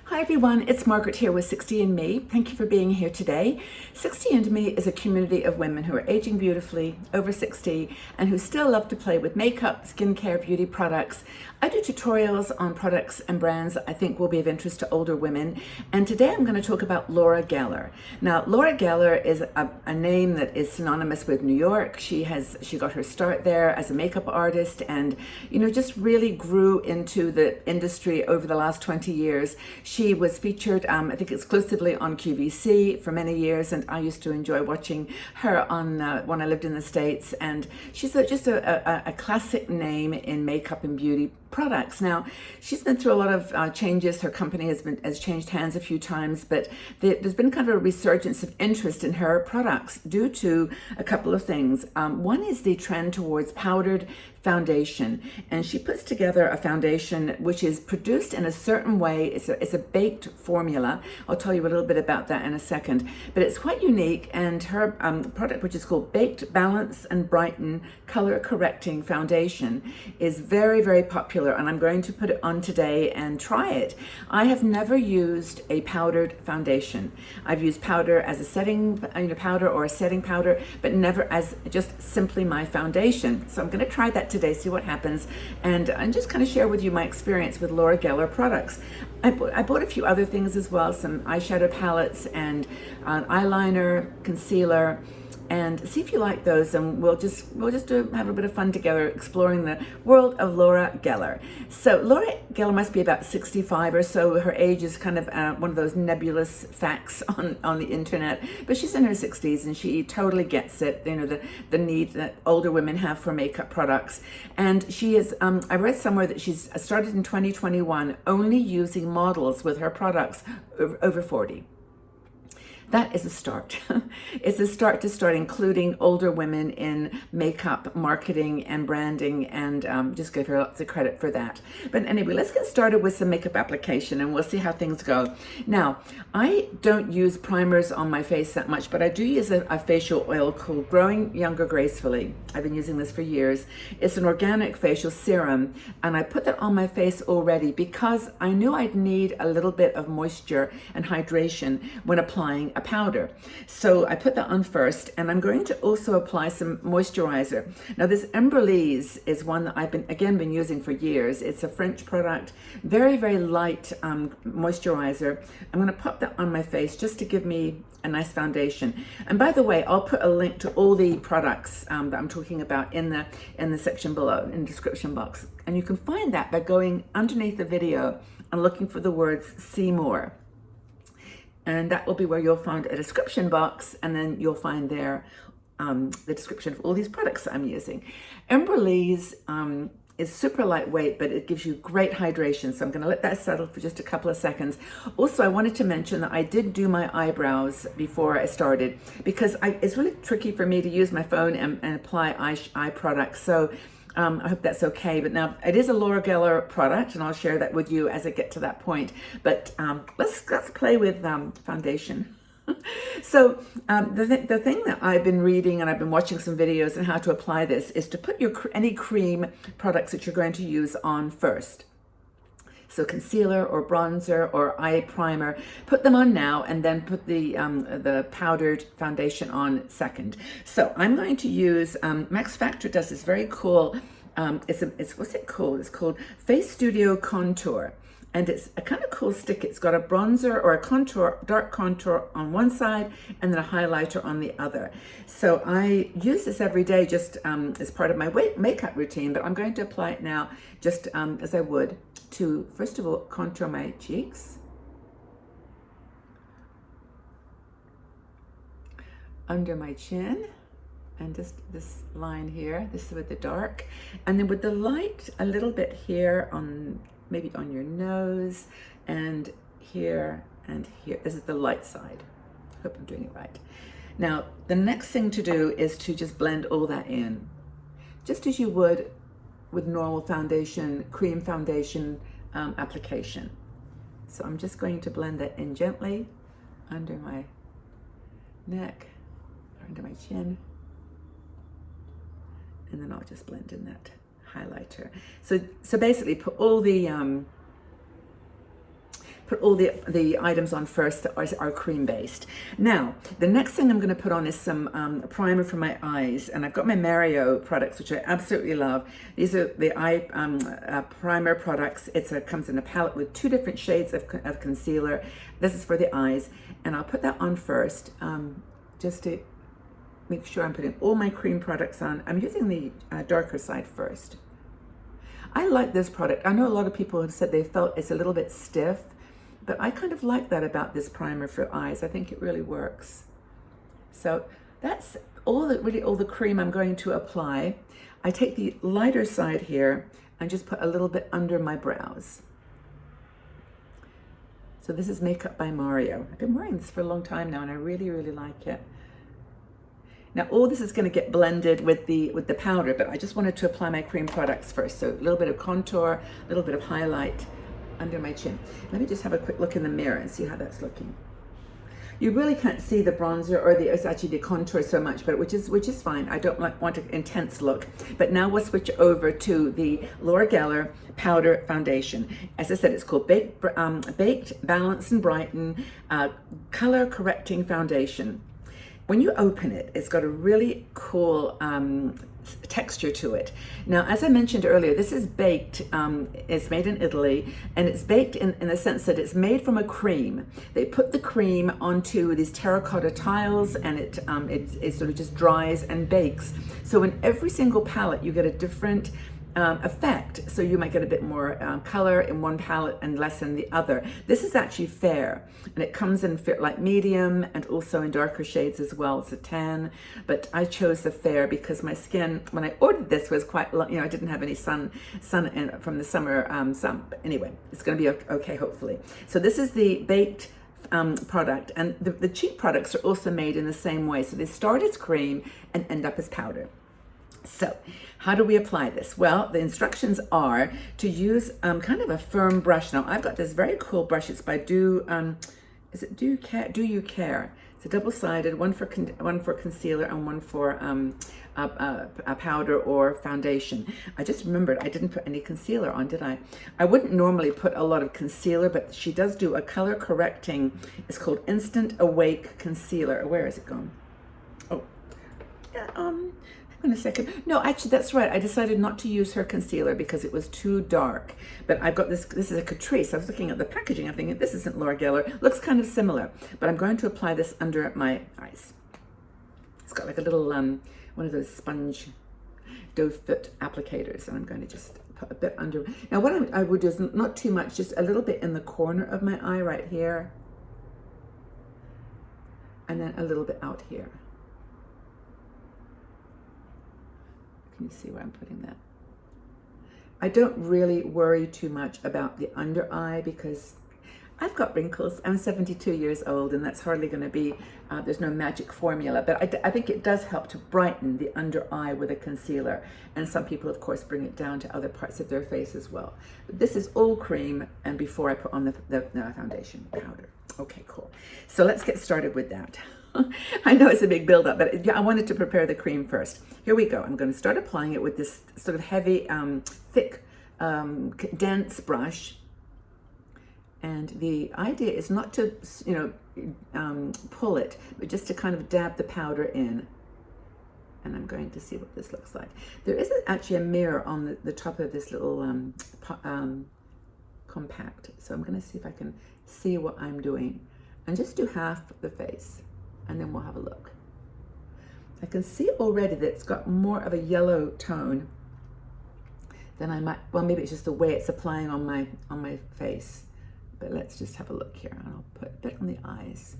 Hi everyone, it's Margaret here with 60andMe. Thank you for being here today. 60andMe is a community of women who are aging beautifully, over 60, and who still love to play with makeup, skincare, beauty products. I do tutorials on products and brands that I think will be of interest to older women. And today I'm going to talk about Laura Geller. Now, Laura Geller is a name that is synonymous with New York. She got her start there as a makeup artist and, just really grew into the industry over the last 20 years. She was featured, I think, exclusively on QVC for many years, and I used to enjoy watching her on when I lived in the States. And she's just a classic name in makeup and beauty products. Now, she's been through a lot of changes. Her company has changed hands a few times, but there's been kind of a resurgence of interest in her products due to a couple of things. One is the trend towards powdered foundation, and she puts together a foundation which is produced in a certain way. It's a baked formula. I'll tell you a little bit about that in a second, but it's quite unique. And her product, which is called Baked Balance and Brighten Color Correcting Foundation, is very, very popular, and I'm going to put it on today and try it. I have never used a powdered foundation. I've used powder as a setting powder or a setting powder, but never as just simply my foundation. So I'm going to try that today, see what happens, and just kind of share with you my experience with Laura Geller products. I bought a few other things as well, some eyeshadow palettes and eyeliner, concealer, and see if you like those, and we'll just have a bit of fun together exploring the world of Laura Geller. So Laura Geller must be about 65 or so. Her age is kind of one of those nebulous facts on the internet, but she's in her 60s and she totally gets it, the need that older women have for makeup products. And she is, I read somewhere that she's started in 2021 only using models with her products over 40. That is a start. It's a start to start including older women in makeup, marketing, and branding, and just give her lots of credit for that. But anyway, let's get started with some makeup application, and we'll see how things go. Now, I don't use primers on my face that much, but I do use a facial oil called Growing Younger Gracefully. I've been using this for years. It's an organic facial serum, and I put that on my face already because I knew I'd need a little bit of moisture and hydration when applying a powder. So I put that on first, and I'm going to also apply some moisturizer. Now, this Embryolisse is one that I've been using for years. It's a French product, very, very light moisturizer. I'm going to pop that on my face just to give me a nice foundation. And by the way, I'll put a link to all the products that I'm talking about in the section below, in the description box. And you can find that by going underneath the video and looking for the words "see more." And that will be where you'll find a description box, and then you'll find there the description of all these products that I'm using. Embryolisse is super lightweight, but it gives you great hydration. So I'm going to let that settle for just a couple of seconds. Also, I wanted to mention that I did do my eyebrows before I started because it's really tricky for me to use my phone and apply eye products. So I hope that's okay. But now it is a Laura Geller product, and I'll share that with you as I get to that point. But let's play with foundation. So the thing that I've been reading, and I've been watching some videos on how to apply this, is to put any cream products that you're going to use on first. So concealer or bronzer or eye primer, put them on now, and then put the powdered foundation on second. So I'm going to use, Max Factor does this very cool, what's it called? It's called Face Studio Contour. And it's a kind of cool stick. It's got a bronzer or a contour, dark contour on one side, and then a highlighter on the other. So I use this every day just as part of my makeup routine, but I'm going to apply it now just as I would to, first of all, contour my cheeks, under my chin, and just this line here, this is with the dark, and then with the light a little bit here on, maybe on your nose, and here and here. This is the light side. Hope I'm doing it right. Now, the next thing to do is to just blend all that in, just as you would with normal foundation, cream foundation application. So I'm just going to blend that in gently under my neck, under my chin, and then I'll just blend in that highlighter. So basically put all the put all the items on first that are cream based. Now, the next thing I'm going to put on is some primer for my eyes, and I've got my Mario products, which I absolutely love. These are the eye primer products. Comes in a palette with 2 different shades of concealer. This is for the eyes, and I'll put that on first, just to make sure I'm putting all my cream products on. I'm using the darker side first. I like this product. I know a lot of people have said they felt it's a little bit stiff, but I kind of like that about this primer for eyes. I think it really works. So that's all the cream I'm going to apply. I take the lighter side here and just put a little bit under my brows. So this is Makeup by Mario. I've been wearing this for a long time now, and I really, really like it. Now all this is going to get blended with the powder, but I just wanted to apply my cream products first. So a little bit of contour, a little bit of highlight under my chin. Let me just have a quick look in the mirror and see how that's looking. You really can't see the bronzer or it's actually the contour so much, but which is fine. I don't want an intense look. But now we'll switch over to the Laura Geller powder foundation. As I said, it's called Baked Balance and Brighten Color Correcting Foundation. When you open it, it's got a really cool texture to it. Now, as I mentioned earlier, this is baked, it's made in Italy, and it's baked in the sense that it's made from a cream. They put the cream onto these terracotta tiles, and it sort of just dries and bakes. So in every single palette, you get a different effect. So you might get a bit more color in one palette and less in the other. This is actually fair, and it comes in like medium and also in darker shades as well. It's a tan, but I chose the fair because my skin, when I ordered this, was quite, I didn't have any sun in from the summer sun. But anyway, it's going to be okay, hopefully. So this is the baked product, and the cheap products are also made in the same way. So they start as cream and end up as powder. So how do we apply this? Well, the instructions are to use kind of a firm brush. Now I've got this very cool brush. It's by Do You Care? It's a double-sided, one for concealer and one for a powder or foundation. I just remembered I didn't put any concealer on, did I? I wouldn't normally put a lot of concealer, but she does do a color correcting. It's called Instant Awake Concealer. Where is it gone? Oh, hang on a second. No, actually, that's right. I decided not to use her concealer because it was too dark. But I've got this. This is a Catrice. I was looking at the packaging. I'm thinking this isn't Laura Geller. Looks kind of similar. But I'm going to apply this under my eyes. It's got like a little one of those sponge doe foot applicators, and I'm going to just put a bit under. Now, what I would do is not too much, just a little bit in the corner of my eye right here, and then a little bit out here. Can you see where I'm putting that? I don't really worry too much about the under eye because I've got wrinkles. I'm 72 years old, and that's hardly going to be, there's no magic formula, but I think it does help to brighten the under eye with a concealer. And some people, of course, bring it down to other parts of their face as well. But this is all cream, and before I put on the foundation powder. Okay, cool. So let's get started with that. I know it's a big build-up, but I wanted to prepare the cream first. Here we go. I'm going to start applying it with this sort of heavy, thick, dense brush. And the idea is not to, pull it, but just to kind of dab the powder in. And I'm going to see what this looks like. There is actually a mirror on the top of this little compact. So I'm going to see if I can see what I'm doing. And just do half the face, and then we'll have a look. I can see already that it's got more of a yellow tone than I might, well, maybe it's just the way it's applying on my face. But let's just have a look here, and I'll put a bit on the eyes.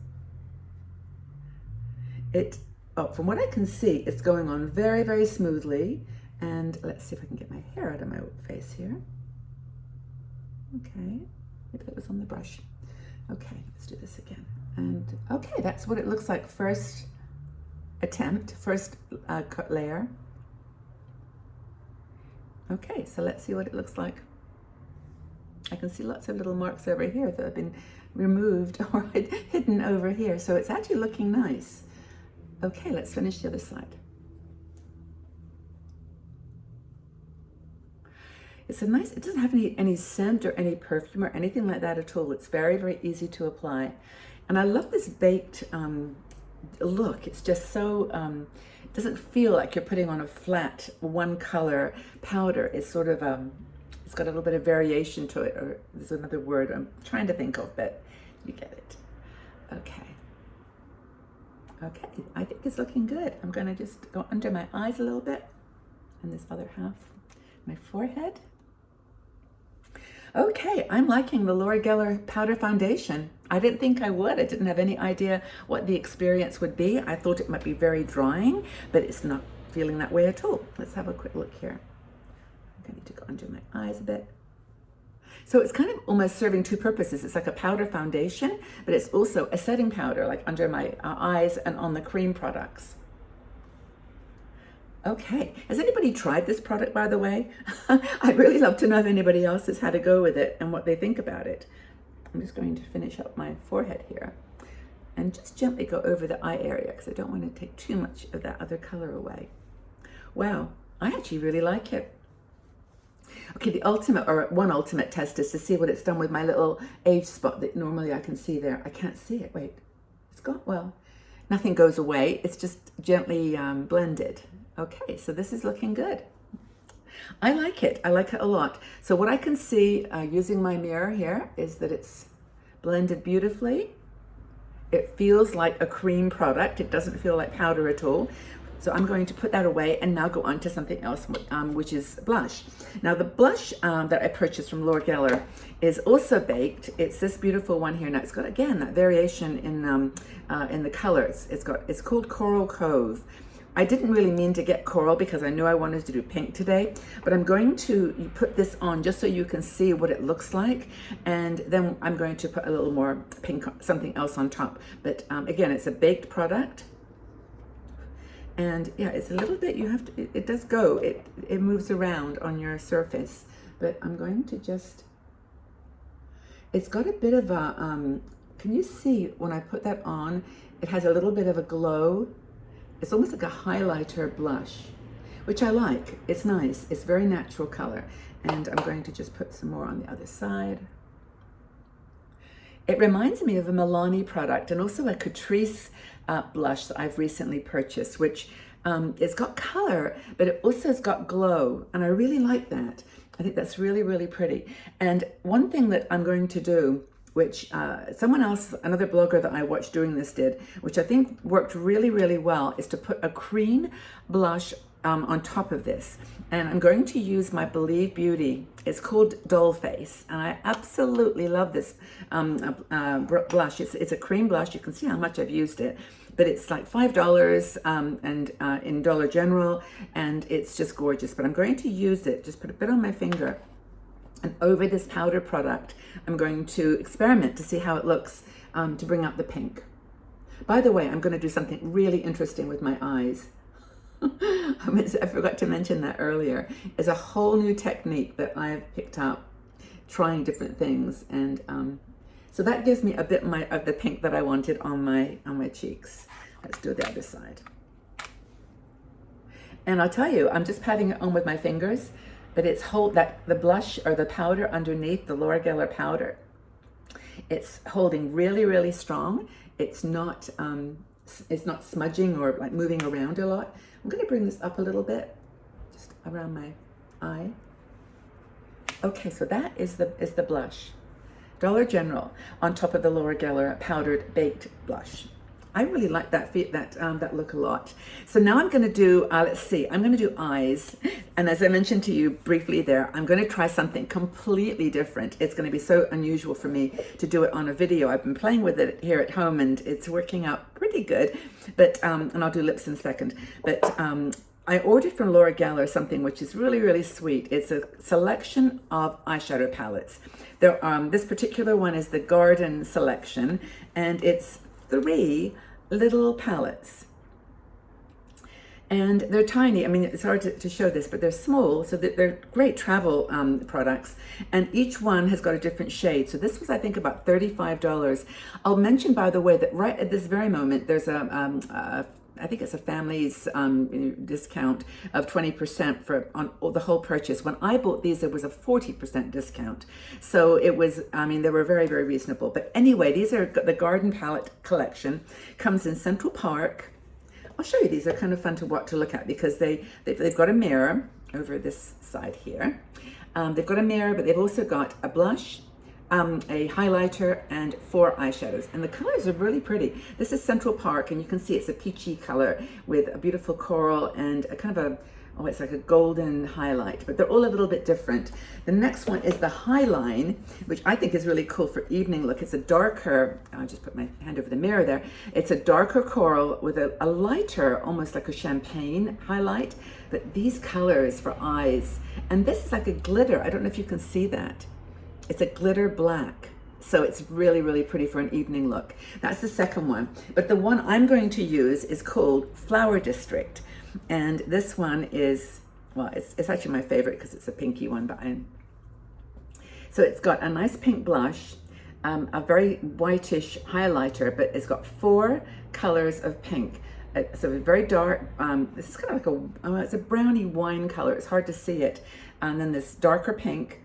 From what I can see, it's going on very, very smoothly. And let's see if I can get my hair out of my face here. Okay, maybe it was on the brush. Okay, let's do this again. And okay, that's what it looks like. First attempt, first cut layer. Okay, so let's see what it looks like. I can see lots of little marks over here that have been removed or hidden over here. So it's actually looking nice. Okay, let's finish the other side. It's a nice, it doesn't have any scent or any perfume or anything like that at all. It's very, very easy to apply. And I love this baked look. It's just so, it doesn't feel like you're putting on a flat one color powder. It's sort of, it's got a little bit of variation to it, or there's another word I'm trying to think of, but you get it. Okay. Okay, I think it's looking good. I'm gonna just go under my eyes a little bit and this other half, my forehead. Okay, I'm liking the Laura Geller powder foundation. I didn't think I would. I didn't have any idea what the experience would be. I thought it might be very drying, but it's not feeling that way at all. Let's have a quick look here. I'm going to go under my eyes a bit. So it's kind of almost serving two purposes. It's like a powder foundation, but it's also a setting powder, like under my eyes and on the cream products. Okay, has anybody tried this product, by the way? I'd really love to know if anybody else has had a go with it and what they think about it. I'm just going to finish up my forehead here and just gently go over the eye area because I don't want to take too much of that other color away. Wow, I actually really like it. Okay, the ultimate, or one ultimate test is to see what it's done with my little age spot that normally I can see there. I can't see it, wait, it's got, well, nothing goes away. It's just gently blended. Okay, so this is looking good. I like it a lot. So what I can see using my mirror here is that it's blended beautifully. It feels like a cream product. It doesn't feel like powder at all. So I'm going to put that away and now go on to something else, which is blush. Now the blush that I purchased from Laura Geller is also baked. It's this beautiful one here. Now it's got, again, that variation in the colors. It's called Coral Cove. I didn't really mean to get coral because I knew I wanted to do pink today, but I'm going to put this on just so you can see what it looks like. And then I'm going to put a little more pink, something else on top. But again, it's a baked product. And yeah, it's a little bit, you have to, it does go, it moves around on your surface, but I'm going to just, it's got a bit of a, can you see when I put that on, it has a little bit of a glow. It's almost like a highlighter blush, which I like. It's nice, it's very natural color. And I'm going to just put some more on the other side. It reminds me of a Milani product and also a Catrice blush that I've recently purchased, which it's got color, but it also has got glow. And I really like that. I think that's really, really pretty. And one thing that I'm going to do, which someone else, another blogger that I watched doing this did, which I think worked really, really well, is to put a cream blush on top of this. And I'm going to use my Believe Beauty. It's called Doll Face. And I absolutely love this blush. It's a cream blush. You can see how much I've used it. But it's like $5 and in Dollar General. And it's just gorgeous. But I'm going to use it, just put a bit on my finger. And over this powder product, I'm going to experiment to see how it looks to bring out the pink. By the way, I'm going to do something really interesting with my eyes. I forgot to mention that earlier. It's a whole new technique that I've picked up, trying different things. And so that gives me a bit of the pink that I wanted on my cheeks. Let's do the other side. And I'll tell you, I'm just patting it on with my fingers. But it's the blush or the powder underneath, the Laura Geller powder, it's holding really, really strong. It's not smudging or like moving around a lot. I'm going to bring this up a little bit, just around my eye. Okay, so that is the blush, Dollar General, on top of the Laura Geller powdered baked blush. I really like that look a lot. So now I'm going to do, let's see, I'm going to do eyes. And as I mentioned to you briefly there, I'm going to try something completely different. It's going to be so unusual for me to do it on a video. I've been playing with it here at home and it's working out pretty good. But, and I'll do lips in a second. But I ordered from Laura Geller something which is really, really sweet. It's a selection of eyeshadow palettes. This particular one is the Garden Selection, and it's 3 little palettes. And they're tiny. I mean, it's hard to show this, but they're small, so that they're great travel products. And each one has got a different shade. So this was, I think, about $35. I'll mention, by the way, that right at this very moment, there's a I think it's a family's discount of 20% for on the whole purchase. When I bought these, there was a 40% discount. So it was, I mean, they were very, very reasonable. But anyway, these are the Garden Palette collection. Comes in Central Park. I'll show you these. They're kind of fun to look at because they've got a mirror over this side here. They've got a mirror, but they've also got a blush, a highlighter, and 4 eyeshadows. And the colors are really pretty. This is Central Park, and you can see it's a peachy color with a beautiful coral and a kind of a, oh, it's like a golden highlight, but they're all a little bit different. The next one is the Highline, which I think is really cool for evening look. It's a darker, I'll just put my hand over the mirror there. It's a darker coral with a lighter, almost like a champagne highlight, but these colors for eyes. And this is like a glitter. I don't know if you can see that. It's a glitter black. So it's really, really pretty for an evening look. That's the second one. But the one I'm going to use is called Flower District. And this one is, well, it's actually my favorite because it's a pinky one. So it's got a nice pink blush, a very whitish highlighter, but it's got 4 colors of pink. So very dark, this is kind of like it's a brownie wine color. It's hard to see it. And then this darker pink,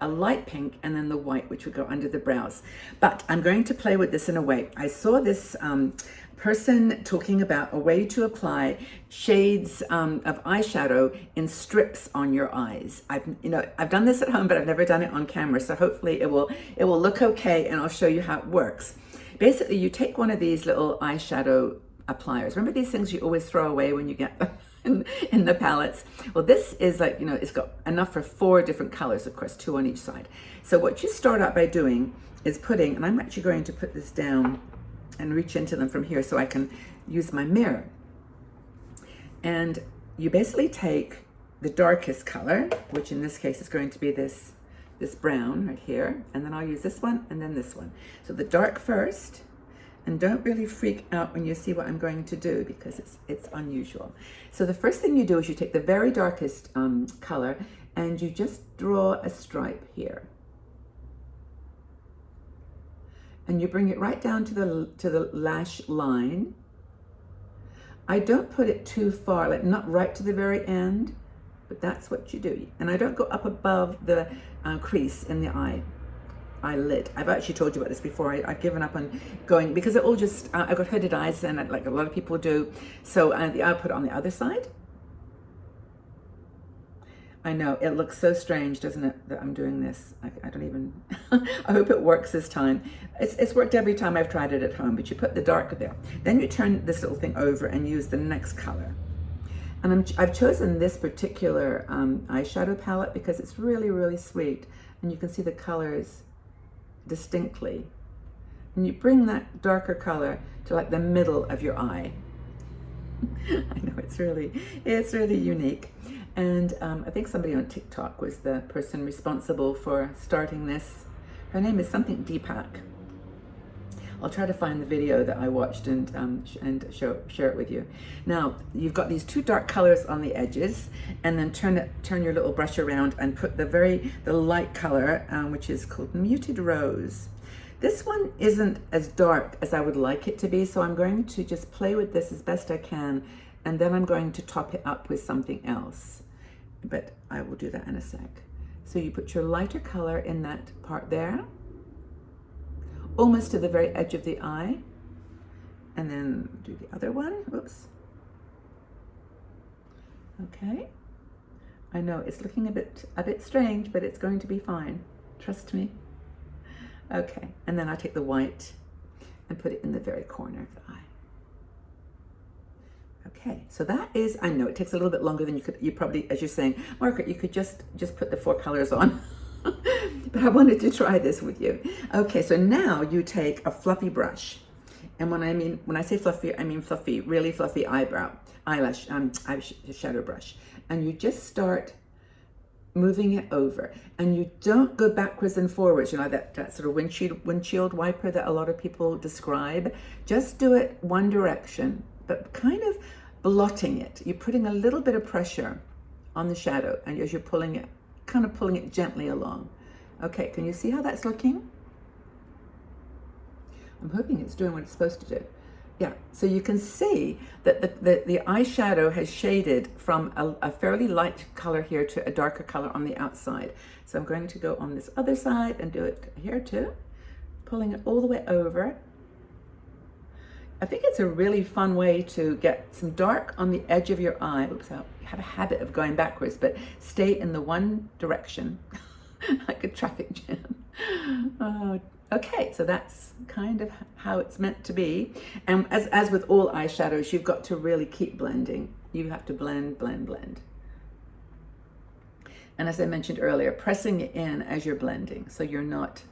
a light pink, and then the white, which would go under the brows. But I'm going to play with this in a way. I saw this person talking about a way to apply shades of eyeshadow in strips on your eyes. I've done this at home, but I've never done it on camera. So hopefully it will look okay, and I'll show you how it works. Basically, you take one of these little eyeshadow appliers. Remember these things you always throw away when you get them in the palettes? Well, this is like, it's got enough for 4 different colors, of course, 2 on each side. So what you start out by doing is putting, and I'm actually going to put this down and reach into them from here so I can use my mirror. And you basically take the darkest color, which in this case is going to be this brown right here, and then I'll use this one and then this one. So the dark first. And don't really freak out when you see what I'm going to do because it's unusual. So the first thing you do is you take the very darkest color and you just draw a stripe here. And you bring it right down to the lash line. I don't put it too far, like not right to the very end, but that's what you do. And I don't go up above the crease in the eyelid. I've actually told you about this before. I've given up on going because it all just, I've got hooded eyes and like a lot of people do. So I'll put it on the other side. I know, it looks so strange, doesn't it, that I'm doing this. I don't even, I hope it works this time. It's worked every time I've tried it at home, but you put the darker there. Then you turn this little thing over and use the next color. And I've chosen this particular eyeshadow palette because it's really, really sweet. And you can see the colors distinctly. And you bring that darker color to like the middle of your eye. I know, it's really unique. And I think somebody on TikTok was the person responsible for starting this. Her name is something Deepak. I'll try to find the video that I watched and share it with you. Now, you've got these 2 dark colors on the edges, and then turn your little brush around and put the light color, which is called Muted Rose. This one isn't as dark as I would like it to be, so I'm going to just play with this as best I can, and then I'm going to top it up with something else. But I will do that in a sec. So you put your lighter color in that part there, almost to the very edge of the eye, and then do the other one. Oops. Okay. I know it's looking a bit strange, but it's going to be fine. Trust me. Okay, and then I take the white and put it in the very corner of the eye. Okay, so that is, I know it takes a little bit longer than you probably, as you're saying, Margaret, you could just put the 4 colors on. But I wanted to try this with you. Okay, so now you take a fluffy brush. And when I say fluffy, I mean fluffy, really fluffy eyeshadow brush. And you just start moving it over. And you don't go backwards and forwards, that sort of windshield wiper that a lot of people describe. Just do it one direction, but kind of blotting it. You're putting a little bit of pressure on the shadow, and as you're pulling it, kind of pulling it gently along. Okay, can you see how that's looking? I'm hoping it's doing what it's supposed to do. Yeah, so you can see that the eyeshadow has shaded from a fairly light color here to a darker color on the outside. So I'm going to go on this other side and do it here too, pulling it all the way over. I think it's a really fun way to get some dark on the edge of your eye. Oops, I have a habit of going backwards, but stay in the one direction, like a traffic jam. Okay, so that's kind of how it's meant to be. And as with all eyeshadows, you've got to really keep blending. You have to blend, blend, blend. And as I mentioned earlier, pressing it in as you're blending, so you're not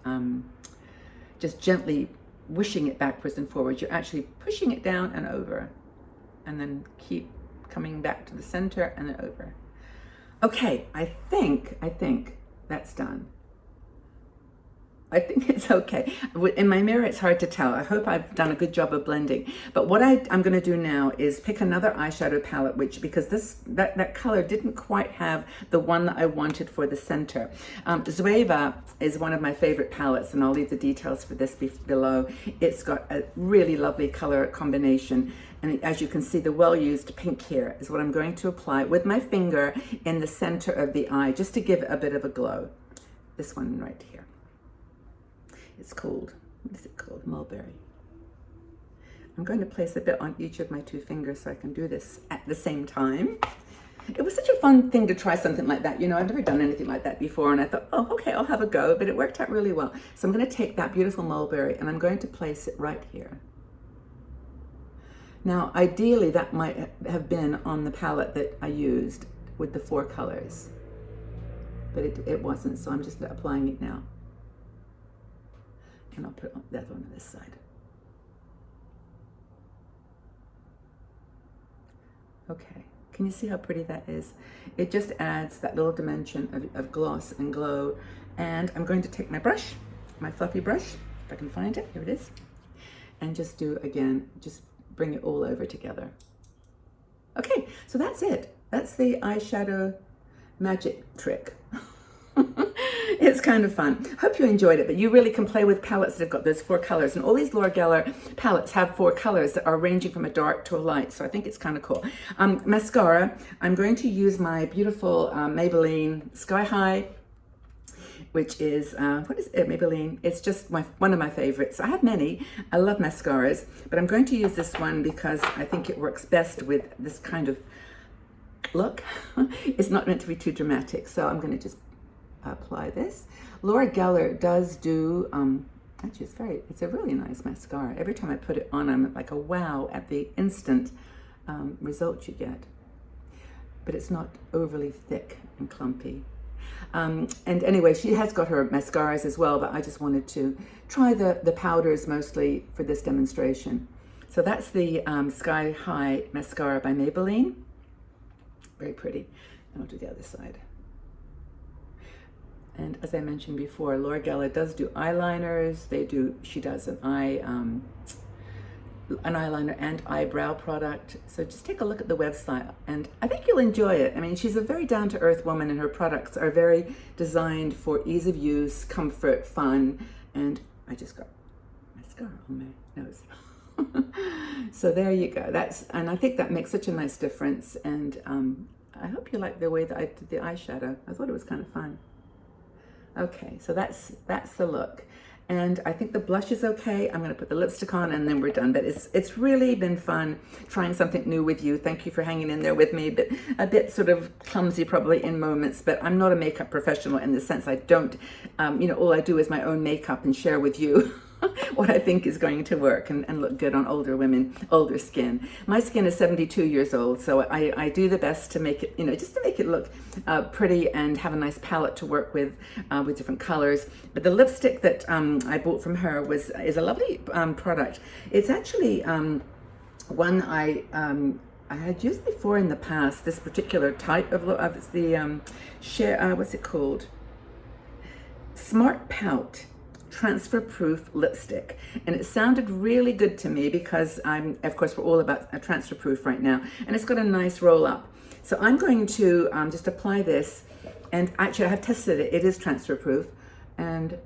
just gently wishing it backwards and forwards. You're actually pushing it down and over, and then keep coming back to the center and then over. Okay, I think that's done. I think it's okay. In my mirror, it's hard to tell. I hope I've done a good job of blending. But what I'm going to do now is pick another eyeshadow palette, because that color didn't quite have the one that I wanted for the center. Zoeva is one of my favorite palettes, and I'll leave the details for this below. It's got a really lovely color combination. And as you can see, the well-used pink here is what I'm going to apply with my finger in the center of the eye, just to give it a bit of a glow. This one right here. It's called, what is it called? Mulberry. I'm going to place a bit on each of my two fingers so I can do this at the same time. It was such a fun thing to try something like that. You know, I've never done anything like that before, and I thought, oh, okay, I'll have a go, but it worked out really well. So I'm going to take that beautiful mulberry and I'm going to place it right here. Now, ideally, that might have been on the palette that I used with the 4 colors, but it wasn't, so I'm just applying it now. And I'll put that one on this side. Okay, can you see how pretty that is? It just adds that little dimension of gloss and glow. And I'm going to take my brush, my fluffy brush, if I can find it, here it is, and just do, again, just bring it all over together. Okay, so that's it. That's the eyeshadow magic trick. It's kind of fun. Hope you enjoyed it, but you really can play with palettes that have got those 4 colors, and all these Laura Geller palettes have 4 colors that are ranging from a dark to a light, so I think it's kind of cool. Mascara, I'm going to use my beautiful Maybelline Sky High, which is, what is it, Maybelline? It's just one of my favorites. I have many. I love mascaras, but I'm going to use this one because I think it works best with this kind of look. It's not meant to be too dramatic, so I'm going to just apply this. Laura Geller does do, actually it's a really nice mascara. Every time I put it on, I'm like a wow at the instant result you get. But it's not overly thick and clumpy. And anyway, she has got her mascaras as well, but I just wanted to try the powders mostly for this demonstration. So that's the Sky High Mascara by Maybelline. Very pretty. And I'll do the other side. And as I mentioned before, Laura Geller does do eyeliners. She does an eyeliner and eyebrow product. So just take a look at the website, and I think you'll enjoy it. I mean, she's a very down-to-earth woman, and her products are very designed for ease of use, comfort, fun. And I just got mascara on my nose. So there you go. And I think that makes such a nice difference. And I hope you like the way that I did the eyeshadow. I thought it was kind of fun. Okay, so that's the look. And I think the blush is okay. I'm gonna put the lipstick on and then we're done. But it's really been fun trying something new with you. Thank you for hanging in there with me, but a bit sort of clumsy probably in moments, but I'm not a makeup professional in the sense I don't, all I do is my own makeup and share with you what I think is going to work and look good on older women, older skin. My skin is 72 years old, so I do the best to make it, just to make it look pretty and have a nice palette to work with different colors. But the lipstick that I bought from her is a lovely product. It's actually one I had used before in the past, this particular type of it's the what's it called? Smart Pout transfer proof lipstick, and it sounded really good to me because of course we're all about a transfer proof right now, and it's got a nice roll up. So I'm going to just apply this, and actually I have tested it. It is transfer proof, and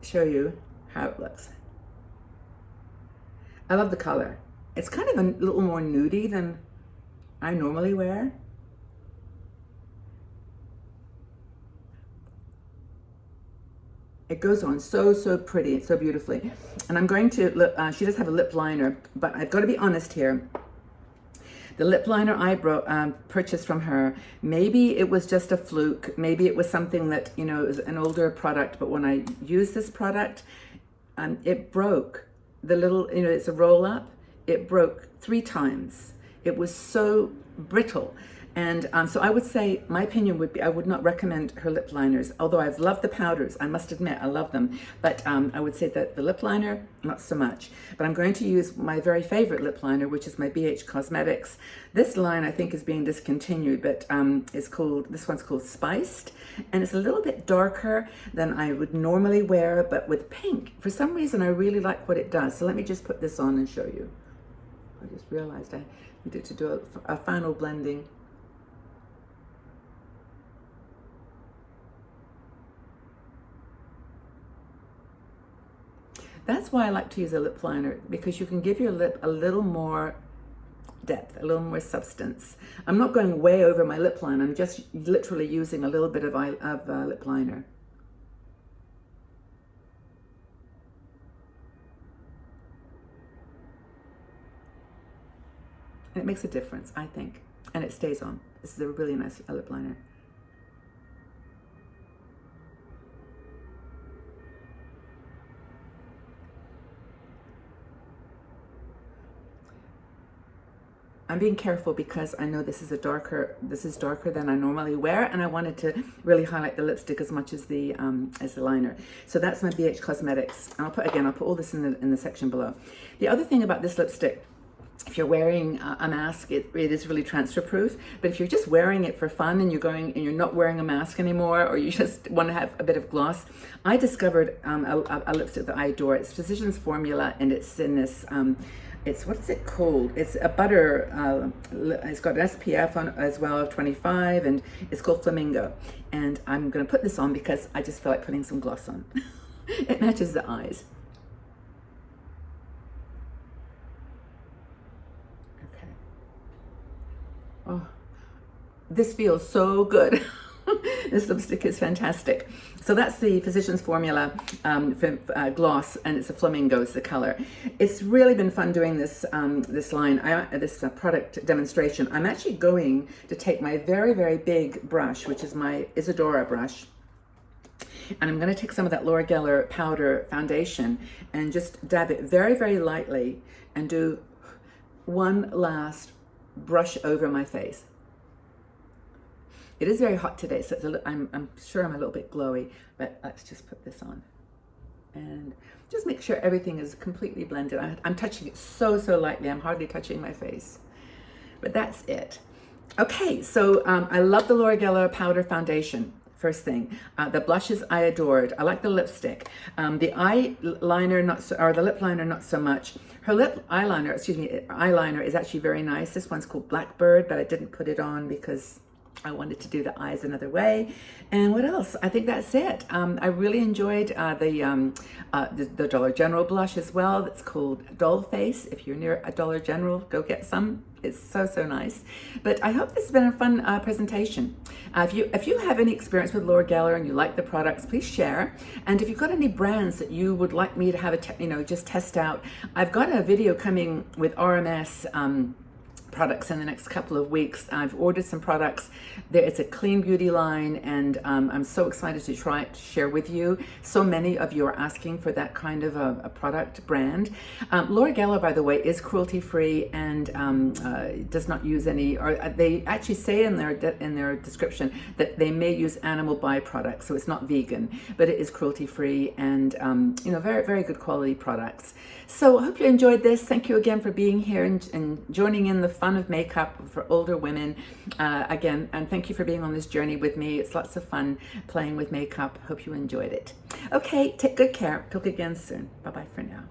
show you how it looks. I love the color. It's kind of a little more nudie than I normally wear. It goes on so pretty, so beautifully. And I'm going to, she does have a lip liner, but I've got to be honest here. The lip liner I purchased from her, maybe it was just a fluke. Maybe it was something that, you know, it was an older product, but when I used this product, it broke. The little, you know, it's a roll up. It broke 3 times. It was so brittle. And so I would say, my opinion would be, I would not recommend her lip liners, although I've loved the powders. I must admit, I love them. But I would say that the lip liner, not so much. But I'm going to use my very favorite lip liner, which is my BH Cosmetics. This line I think is being discontinued, but this one's called Spiced. And it's a little bit darker than I would normally wear, but with pink. For some reason, I really like what it does. So let me just put this on and show you. I just realized I needed to do a final blending. That's why I like to use a lip liner, because you can give your lip a little more depth, a little more substance. I'm not going way over my lip line. I'm just literally using a little bit of lip liner. And it makes a difference, I think. And it stays on. This is a really nice lip liner. I'm being careful because I know this is darker than I normally wear, and I wanted to really highlight the lipstick as much as the liner. So that's my BH Cosmetics. And I'll put all this in the section below. The other thing about this lipstick, if you're wearing a mask, it is really transfer proof. But if you're just wearing it for fun and you're not wearing a mask anymore, or you just want to have a bit of gloss, I discovered a lipstick that I adore. It's Physicians Formula, and it's in this. What's it called? It's a butter, it's got an SPF on as well of 25, and it's called Flamingo. And I'm going to put this on because I just feel like putting some gloss on. It matches the eyes. Okay. Oh, this feels so good. This lipstick is fantastic. So that's the Physicians Formula gloss, and it's a flamingo is the color. It's really been fun doing this this product demonstration. I'm actually going to take my very big brush, which is my Isadora brush, and I'm going to take some of that Laura Geller powder foundation and just dab it very lightly and do one last brush over my face. It is very hot today, so I'm sure I'm a little bit glowy, but let's just put this on. And just make sure everything is completely blended. I'm touching it so lightly. I'm hardly touching my face. But that's it. Okay, so I love the Laura Geller powder foundation. First thing, the blushes I adored. I like the lipstick. The eyeliner, the lip liner, not so much. Her eyeliner is actually very nice. This one's called Blackbird, but I didn't put it on because I wanted to do the eyes another way. And what else? I think that's it. I really enjoyed the Dollar General blush as well. It's called Doll Face. If you're near a Dollar General, go get some. It's so nice. But I hope this has been a fun presentation. If you have any experience with Laura Geller and you like the products, please share. And if you've got any brands that you would like me to have just test out, I've got a video coming with RMS products in the next couple of weeks. I've ordered some products. It's a clean beauty line, and I'm so excited to try it, to share with you. So many of you are asking for that kind of a product brand. Laura Geller, by the way, is cruelty-free and does not use any, or they actually say in their description that they may use animal byproducts, so it's not vegan, but it is cruelty-free and very good quality products. So I hope you enjoyed this. Thank you again for being here and joining in the fun of makeup for older women again, and thank you for being on this journey with me. It's lots of fun playing with makeup. Hope you enjoyed it. Okay, take good care. Talk again soon. Bye-bye for now.